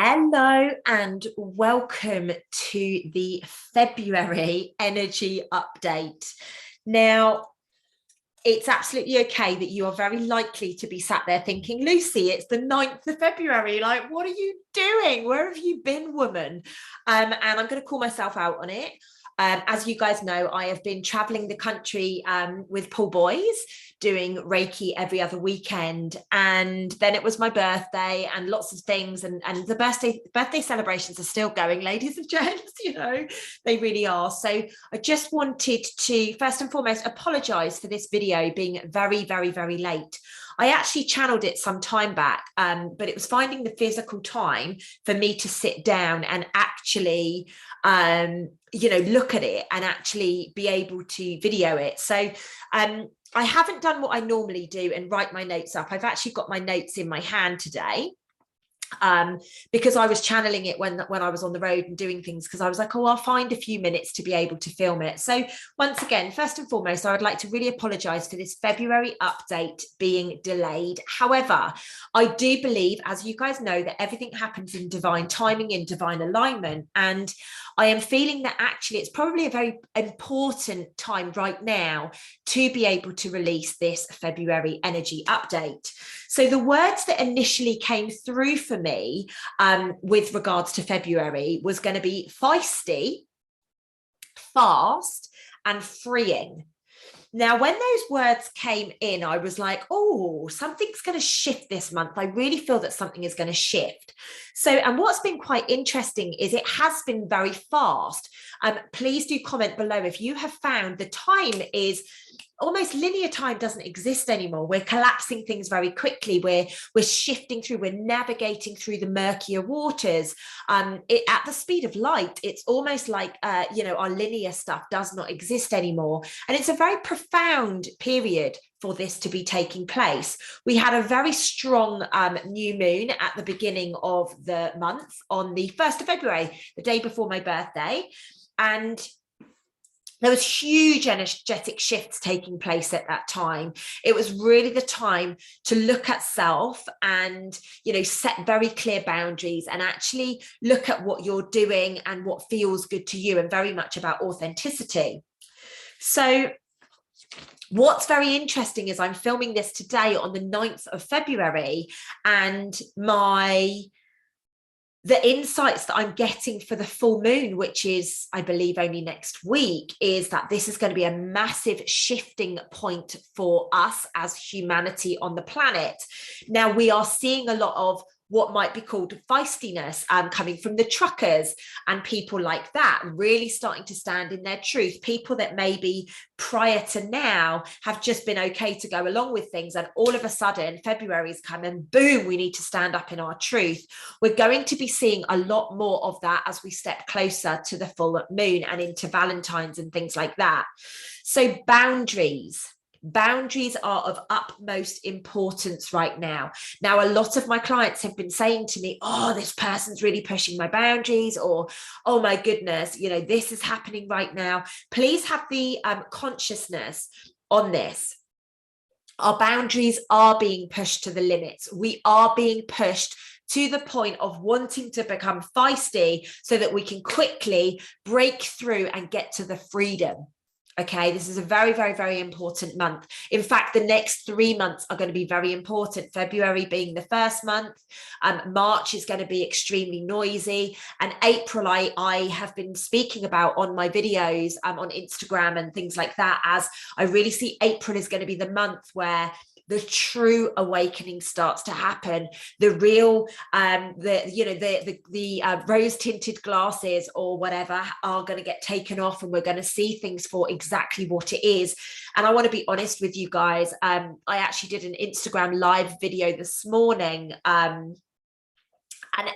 Hello and welcome to the February energy update. Now, it's absolutely okay that you are very likely to be sat there thinking, Lucy, it's the 9th of February. Like, what are you doing? Where have you been, woman? And I'm going to call myself out on it. As you guys know, I have been traveling the country with Paul Boys, doing Reiki every other weekend. And then it was my birthday and lots of things. And the birthday celebrations are still going, ladies and gents, they really are. So I just wanted to, first and foremost, apologize for this video being very, very, very late. I actually channeled it some time back, but it was finding the physical time for me to sit down and actually, look at it and actually be able to video it. So I haven't done what I normally do and write my notes up. I've actually got my notes in my hand today. Because I was channeling it when I was on the road and doing things, because I was like, oh, I'll find a few minutes to be able to film it. So once again, first and foremost, I would like to really apologize for this February update being delayed. However, I do believe, as you guys know, that everything happens in divine timing, in divine alignment. And I am feeling that actually it's probably a very important time right now to be able to release this February energy update. So the words that initially came through for me with regards to February was going to be feisty, fast, and freeing. Now, when those words came in, I was like, oh, something's going to shift this month. I really feel that something is going to shift. So, and what's been quite interesting is it has been very fast. Please do comment below if you have found the time is almost linear. Time doesn't exist anymore. We're collapsing things very quickly. We're shifting through, we're navigating through the murkier waters at the speed of light. It's almost like our linear stuff does not exist anymore, and it's a very profound period for this to be taking place. We had a very strong new moon at the beginning of the month on the 1st of February, the day before my birthday, and there was huge energetic shifts taking place at that time. It was really the time to look at self and, set very clear boundaries and actually look at what you're doing and what feels good to you, and very much about authenticity. So what's very interesting is I'm filming this today on the 9th of February, and the insights that I'm getting for the full moon, which is, I believe, only next week, is that this is going to be a massive shifting point for us as humanity on the planet. Now, we are seeing a lot of what might be called feistiness coming from the truckers and people like that, really starting to stand in their truth. People that maybe prior to now have just been okay to go along with things, and all of a sudden February's come and boom, we need to stand up in our truth. We're going to be seeing a lot more of that as we step closer to the full moon and into Valentine's and things like that. So boundaries are of utmost importance right now. Now, a lot of my clients have been saying to me, oh, this person's really pushing my boundaries, or, oh my goodness, this is happening right now. Please have the consciousness on this. Our boundaries are being pushed to the limits. We are being pushed to the point of wanting to become feisty so that we can quickly break through and get to the freedom. Okay, this is a very, very, very important month. In fact, the next 3 months are going to be very important. February being the first month, March is going to be extremely noisy, and April I have been speaking about on my videos on Instagram and things like that, as I really see April is going to be the month where the true awakening starts to happen. The real, rose tinted glasses or whatever are going to get taken off, and we're going to see things for exactly what it is. And I want to be honest with you guys. I actually did an Instagram live video this morning, and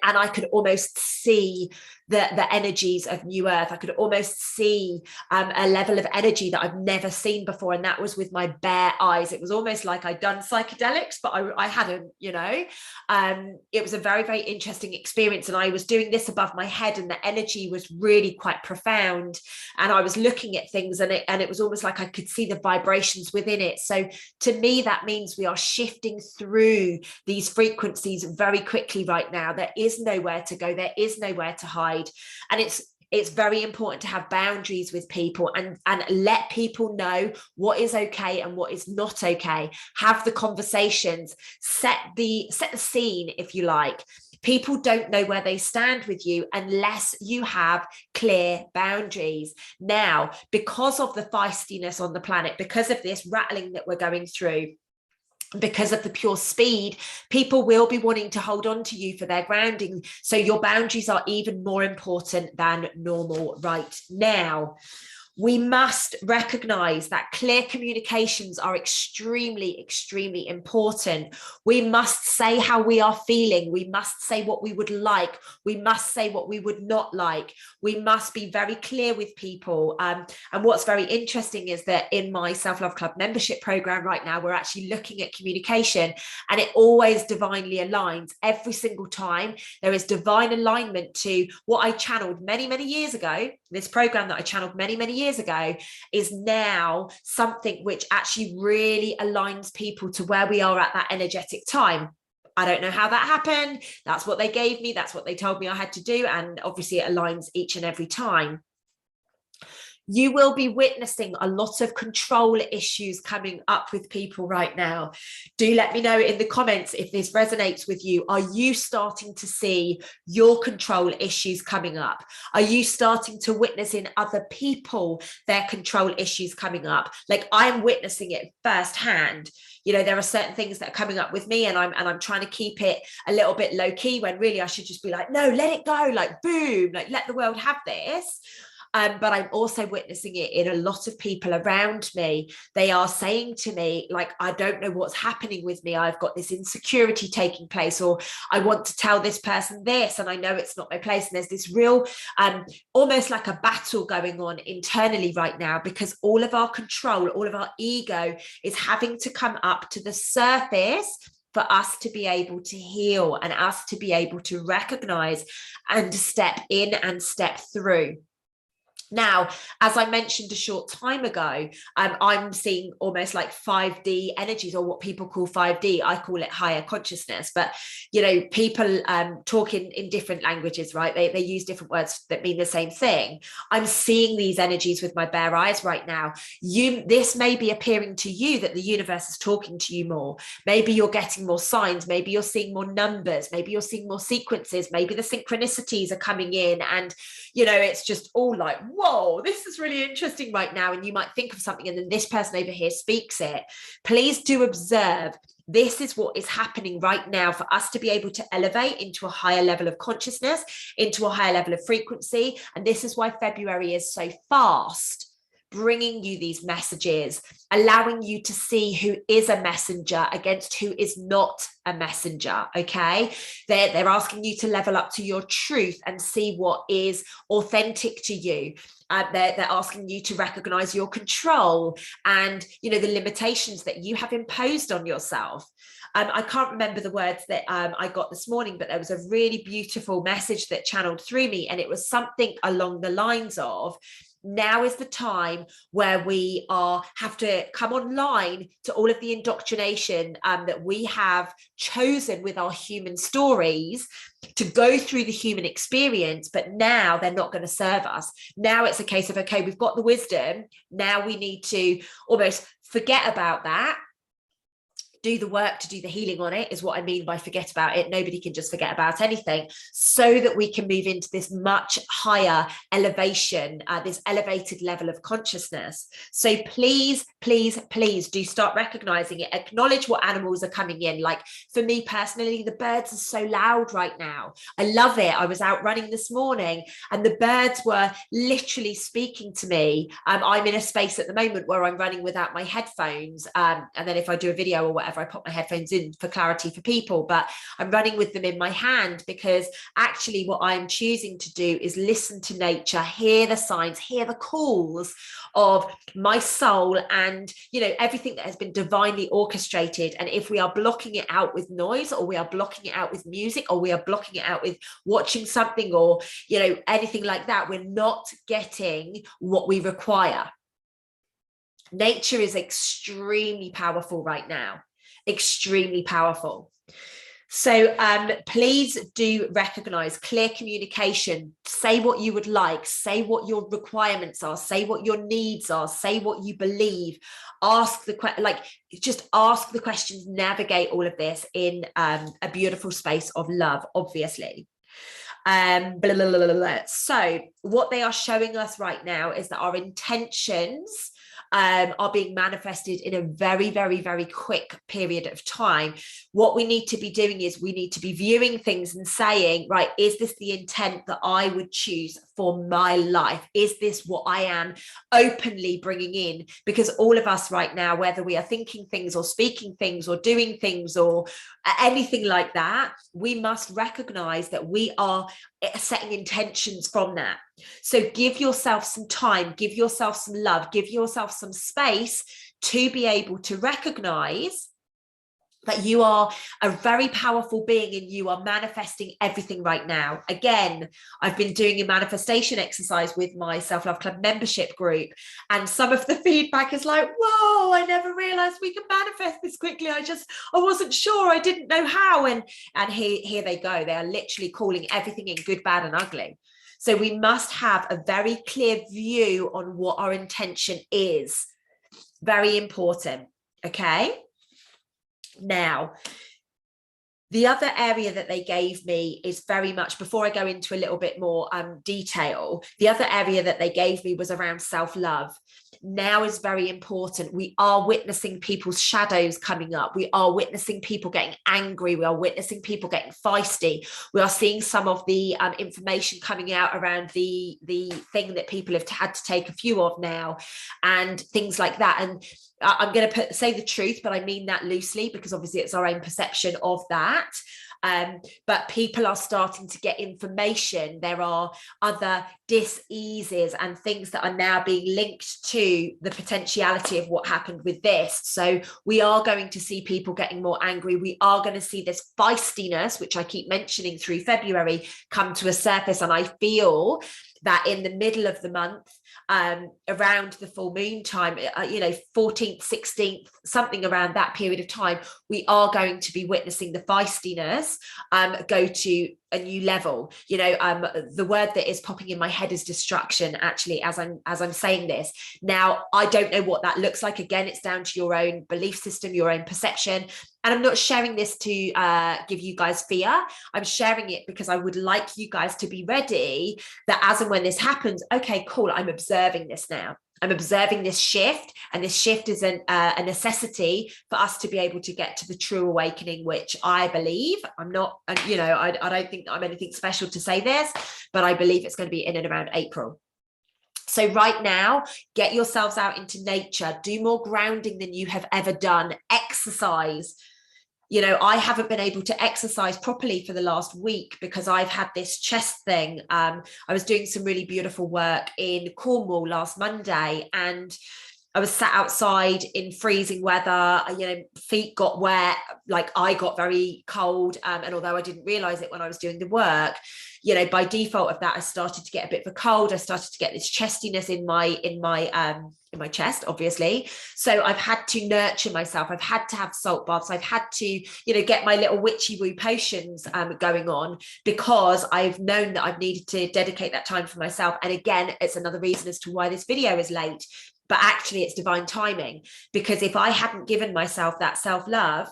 I could almost see the energies of New Earth. I could almost see a level of energy that I've never seen before, and that was with my bare eyes. It was almost like I'd done psychedelics, but I hadn't, it was a very, very interesting experience, and I was doing this above my head, and the energy was really quite profound, and I was looking at things, and it was almost like I could see the vibrations within it. So to me, that means we are shifting through these frequencies very quickly right now. There there is nowhere to go, there is nowhere to hide. And it's very important to have boundaries with people and let people know what is okay and what is not okay. Have the conversations, set the scene, if you like. People don't know where they stand with you unless you have clear boundaries. Now, because of the feistiness on the planet, because of this rattling that we're going through, because of the pure speed, people will be wanting to hold on to you for their grounding. So your boundaries are even more important than normal right now. We must recognize that clear communications are extremely, extremely important. We must say how we are feeling. We must say what we would like. We must say what we would not like. We must be very clear with people. And what's very interesting is that in my Self-Love Club membership program right now, we're actually looking at communication, and it always divinely aligns. Every single time there is divine alignment to what I channeled many, many years ago. This program that I channeled many, many years ago is now something which actually really aligns people to where we are at that energetic time. I don't know how that happened. That's what they gave me. That's what they told me I had to do. And obviously it aligns each and every time. You will be witnessing a lot of control issues coming up with people right now. Do let me know in the comments if this resonates with you. Are you starting to see your control issues coming up? Are you starting to witness in other people their control issues coming up? Like, I'm witnessing it firsthand. You know, there are certain things that are coming up with me, and I'm trying to keep it a little bit low key, when really I should just be like, no, let it go, like boom, like let the world have this. But I'm also witnessing it in a lot of people around me. They are saying to me, like, I don't know what's happening with me. I've got this insecurity taking place, or I want to tell this person this, and I know it's not my place. And there's this real, almost like a battle going on internally right now, because all of our control, all of our ego is having to come up to the surface for us to be able to heal and us to be able to recognize and step in and step through. Now, as I mentioned a short time ago, I'm seeing almost like 5D energies, or what people call 5D. I call it higher consciousness. But, you know, people talk in different languages, right? They use different words that mean the same thing. I'm seeing these energies with my bare eyes right now. This may be appearing to you that the universe is talking to you more. Maybe you're getting more signs. Maybe you're seeing more numbers. Maybe you're seeing more sequences. Maybe the synchronicities are coming in, and, you know, it's just all like, whoa, this is really interesting right now. And you might think of something, and then this person over here speaks it. Please do observe. This is what is happening right now for us to be able to elevate into a higher level of consciousness, into a higher level of frequency. And this is why February is so fast, bringing you these messages, allowing you to see who is a messenger against who is not a messenger. Okay, they're asking you to level up to your truth and see what is authentic to you. They're asking you to recognize your control and, you know, the limitations that you have imposed on yourself. I can't remember the words that I got this morning, but there was a really beautiful message that channeled through me, and it was something along the lines of, now is the time where we have to come online to all of the indoctrination that we have chosen with our human stories to go through the human experience, but now they're not going to serve us. Now it's a case of, okay, we've got the wisdom. Now we need to almost forget about that, do the work to do the healing on it, is what I mean by forget about it. Nobody can just forget about anything, so that we can move into this much higher elevation, this elevated level of consciousness. So please, please, please do start recognizing it. Acknowledge what animals are coming in. Like, for me personally, the birds are so loud right now. I love it. I was out running this morning and the birds were literally speaking to me. I'm in a space at the moment where I'm running without my headphones. And then if I do a video or whatever, I put my headphones in for clarity for people, but I'm running with them in my hand, because actually what I'm choosing to do is listen to nature, hear the signs, hear the calls of my soul, and, you know, everything that has been divinely orchestrated. And if we are blocking it out with noise, or we are blocking it out with music, or we are blocking it out with watching something, or, you know, anything like that, we're not getting what we require. Nature is extremely powerful right now. Extremely powerful. So please do recognize clear communication. Say what you would like, say what your requirements are, say what your needs are, say what you believe. Ask just ask the questions, navigate all of this in a beautiful space of love, obviously. Blah, blah, blah, blah, blah. So what they are showing us right now is that our intentions are being manifested in a very, very, very quick period of time. What we need to be doing is we need to be viewing things and saying, right, is this the intent that I would choose for my life? Is this what I am openly bringing in? Because all of us right now, whether we are thinking things or speaking things or doing things or anything like that, we must recognize that we are setting intentions from that. So give yourself some time, give yourself some love, give yourself some space to be able to recognize that you are a very powerful being and you are manifesting everything right now. Again, I've been doing a manifestation exercise with my Self-Love Club membership group, and some of the feedback is like, whoa, I never realized we could manifest this quickly. I wasn't sure, I didn't know how. And here they go. They are literally calling everything in good, bad, and ugly. So we must have a very clear view on what our intention is. Very important. Okay. Now, the other area that they gave me is very much, before I go into a little bit more detail, the other area that they gave me was around self-love. Now is very important. We are witnessing people's shadows coming up. We are witnessing people getting angry. We are witnessing people getting feisty. We are seeing some of the information coming out around the thing that people have had to take a few of now and things like that. And I'm going to say the truth, but I mean that loosely because obviously it's our own perception of that. But people are starting to get information. There are other dis-eases and things that are now being linked to the potentiality of what happened with this. So we are going to see people getting more angry. We are going to see this feistiness, which I keep mentioning through February, come to a surface. And I feel that in the middle of the month, around the full moon time, 14th, 16th, something around that period of time, we are going to be witnessing the feistiness go to a new level. The word that is popping in my head is destruction, actually, as I'm saying this. Now, I don't know what that looks like. Again, it's down to your own belief system, your own perception. And I'm not sharing this to give you guys fear. I'm sharing it because I would like you guys to be ready that as and when this happens, okay, cool, I'm observing this now. I'm observing this shift, and this shift is a necessity for us to be able to get to the true awakening, which I believe, I'm not, I don't think I'm anything special to say this, but I believe it's going to be in and around April. So right now, get yourselves out into nature, do more grounding than you have ever done, exercise. I haven't been able to exercise properly for the last week because I've had this chest thing. I was doing some really beautiful work in Cornwall last Monday, and I was sat outside in freezing weather, feet got wet, like I got very cold. And although I didn't realize it when I was doing the work, by default of that, I started to get a bit of a cold. I started to get this chestiness in my chest, obviously. So I've had to nurture myself. I've had to have salt baths. I've had to, get my little witchy woo potions going on, because I've known that I've needed to dedicate that time for myself. And again, it's another reason as to why this video is late, but actually it's divine timing, because if I hadn't given myself that self-love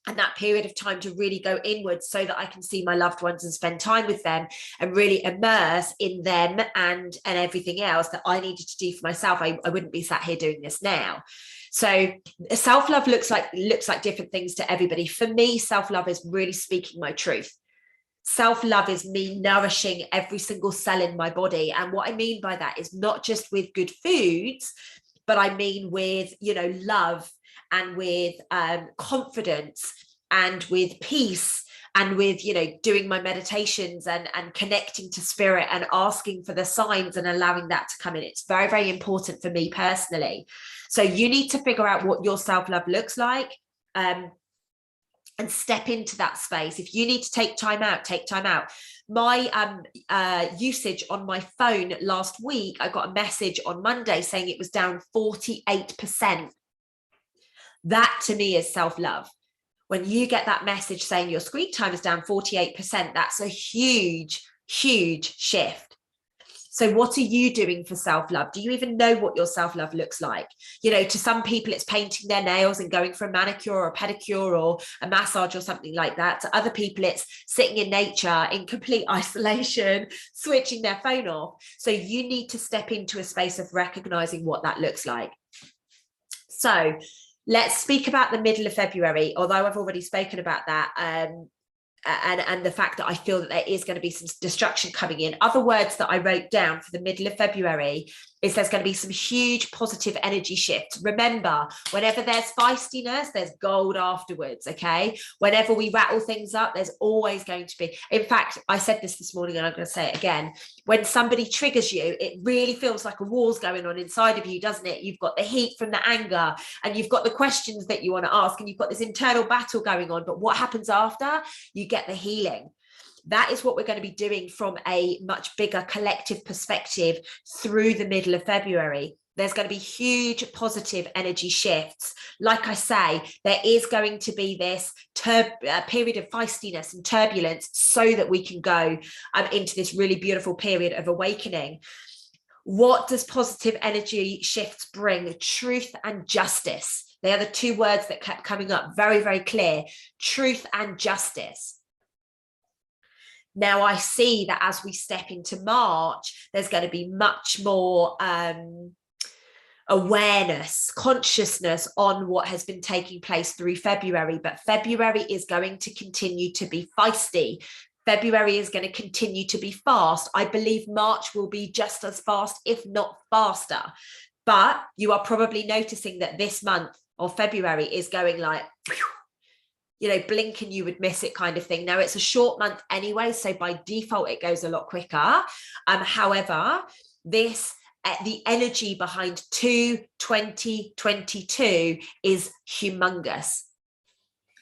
and that period of time to really go inwards so that I can see my loved ones and spend time with them and really immerse in them and everything else that I needed to do for myself, I wouldn't be sat here doing this now. So self-love looks like different things to everybody. For me, self-love is really speaking my truth. Self-love is me nourishing every single cell in my body. And what I mean by that is not just with good foods, but I mean with, love, and with confidence, and with peace, and with, doing my meditations and connecting to spirit and asking for the signs and allowing that to come in. It's very, very important for me personally. So you need to figure out what your self-love looks like. And step into that space. If you need to take time out, take time out. My usage on my phone last week, I got a message on Monday saying it was down 48%. That to me is self-love. When you get that message saying your screen time is down 48%, that's a huge, huge shift. So what are you doing for self-love? Do you even know what your self-love looks like? You know, to some people, it's painting their nails and going for a manicure or a pedicure or a massage or something like that. To other people, it's sitting in nature in complete isolation, switching their phone off. So you need to step into a space of recognizing what that looks like. So let's speak about the middle of February, although I've already spoken about that. And the fact that I feel that there is going to be some destruction coming in. Other words that I wrote down for the middle of February is there's going to be some huge positive energy shifts. Remember, whenever there's feistiness, there's gold afterwards, okay? Whenever we rattle things up, there's always going to be. In fact, I said this morning and I'm going to say it again. When somebody triggers you, it really feels like a war's going on inside of you, doesn't it? You've got the heat from the anger and you've got the questions that you want to ask and you've got this internal battle going on. But what happens after? You get the healing. That is what we're going to be doing from a much bigger collective perspective through the middle of February. There's going to be huge positive energy shifts. Like I say, there is going to be this period of feistiness and turbulence so that we can go into this really beautiful period of awakening. What does positive energy shifts bring? Truth and justice. They are the two words that kept coming up very, very clear. Truth and justice. Now I see that as we step into March, there's going to be much more awareness, consciousness on what has been taking place through February. But February is going to continue to be feisty. February is going to continue to be fast. I believe March will be just as fast, if not faster. But you are probably noticing that this month of February is going like, you know, blink and you would miss it kind of thing. Now it's a short month anyway, so by default it goes a lot quicker. However, the energy behind 2022 is humongous.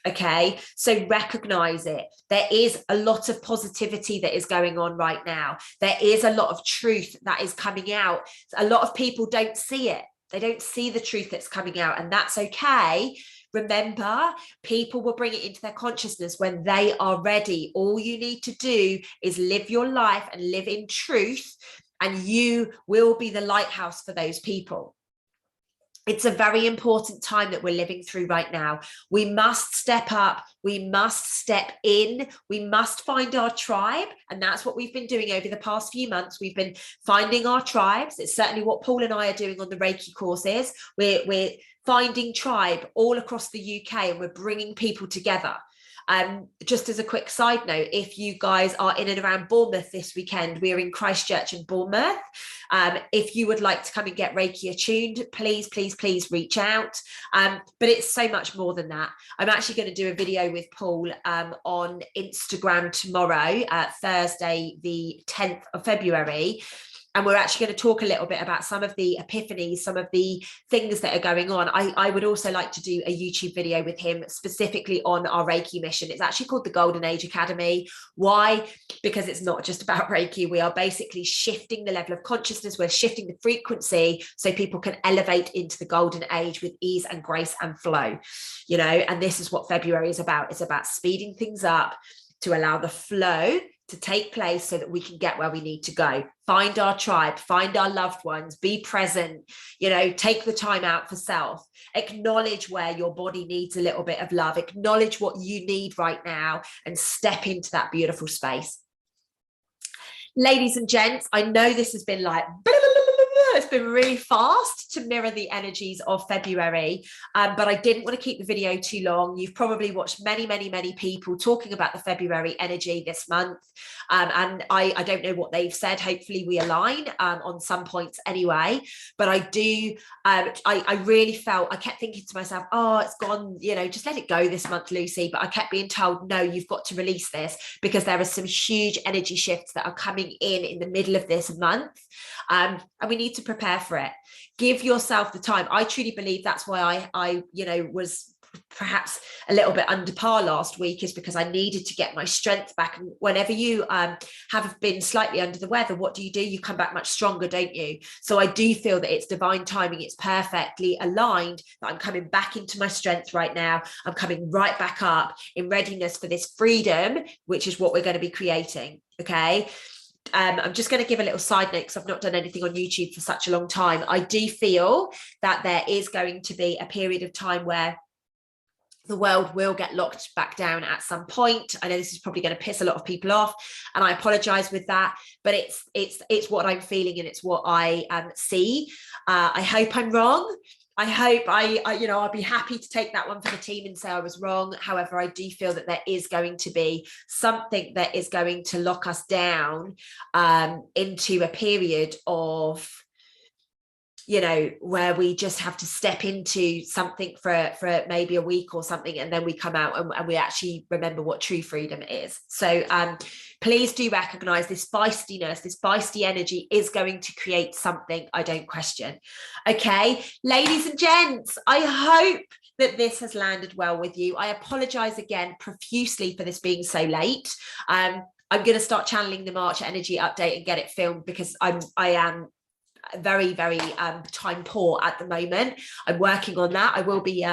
Okay, so recognize it. There is a lot of positivity that is going on right now. There is a lot of truth that is coming out. A lot of people don't see it. They don't see the truth that's coming out, and that's okay. Remember, people will bring it into their consciousness when they are ready. All you need to do is live your life and live in truth, and you will be the lighthouse for those people. It's a very important time that we're living through right now. We must step up. We must step in. We must find our tribe. And that's what we've been doing over the past few months. We've been finding our tribes. It's certainly what Paul and I are doing on the Reiki courses. We're finding tribe all across the UK, and we're bringing people together. Just as a quick side note, if you guys are in and around Bournemouth this weekend, we're in Christchurch and Bournemouth. If you would like to come and get Reiki attuned, please reach out. But it's so much more than that. I'm actually going to do a video with Paul on Instagram tomorrow, Thursday, the 10th of February. And we're actually going to talk a little bit about some of the epiphanies, some of the things that are going on. I would also like to do a YouTube video with him specifically on our Reiki mission. It's actually called the Golden Age Academy. Why? Because it's not just about Reiki. We are basically shifting the level of consciousness. We're shifting the frequency so people can elevate into the golden age with ease and grace and flow, you know, and this is what February is about. It's about speeding things up to allow the flow to take place so that we can get where we need to go. Find our tribe, find our loved ones, be present, you know, take the time out for self, acknowledge where your body needs a little bit of love, acknowledge what you need right now, and step into that beautiful space. Ladies and gents, I know this has been like, it's been really fast to mirror the energies of February, but I didn't want to keep the video too long. You've probably watched many people talking about the February energy this month, and I don't know what they've said. Hopefully we align on some points anyway, but I do, I really felt, I kept thinking to myself, oh, it's gone, you know, just let it go this month, Lucy, but I kept being told, no, you've got to release this because there are some huge energy shifts that are coming in the middle of this month, and we need to prepare for it. Give yourself the time. I truly believe that's why I you know, was perhaps a little bit under par last week is because I needed to get my strength back. And whenever you have been slightly under the weather, what do? You come back much stronger, don't you? So I do feel that it's divine timing. It's perfectly aligned that I'm coming back into my strength right now. I'm coming right back up in readiness for this freedom, which is what we're going to be creating. Okay. I'm just going to give a little side note because I've not done anything on YouTube for such a long time. I do feel that there is going to be a period of time where the world will get locked back down at some point. I know this is probably going to piss a lot of people off, and I apologize with that, but it's what I'm feeling, and it's what I see. I hope I'm wrong. I hope I'll be happy to take that one for the team and say I was wrong. However, I do feel that there is going to be something that is going to lock us down into a period of, where we just have to step into something for maybe a week or something, and then we come out and we actually remember what true freedom is. So please do recognize this feistiness, this feisty energy is going to create something I don't question. Okay, ladies and gents, I hope that this has landed well with you. I apologize again profusely for this being so late. I'm going to start channeling the March energy update and get it filmed because I am very, very time poor at the moment. I'm working on that. I will be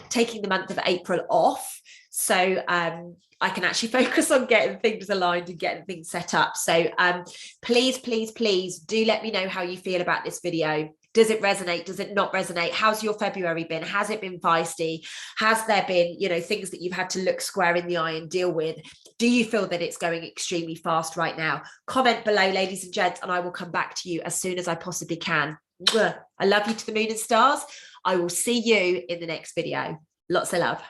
taking the month of April off, so I can actually focus on getting things aligned and getting things set up. So please do let me know how you feel about this video. Does it resonate? Does it not resonate? How's your February been? Has it been feisty? Has there been, things that you've had to look square in the eye and deal with? Do you feel that it's going extremely fast right now? Comment below, ladies and gents, and I will come back to you as soon as I possibly can. I love you to the moon and stars. I will see you in the next video. Lots of love.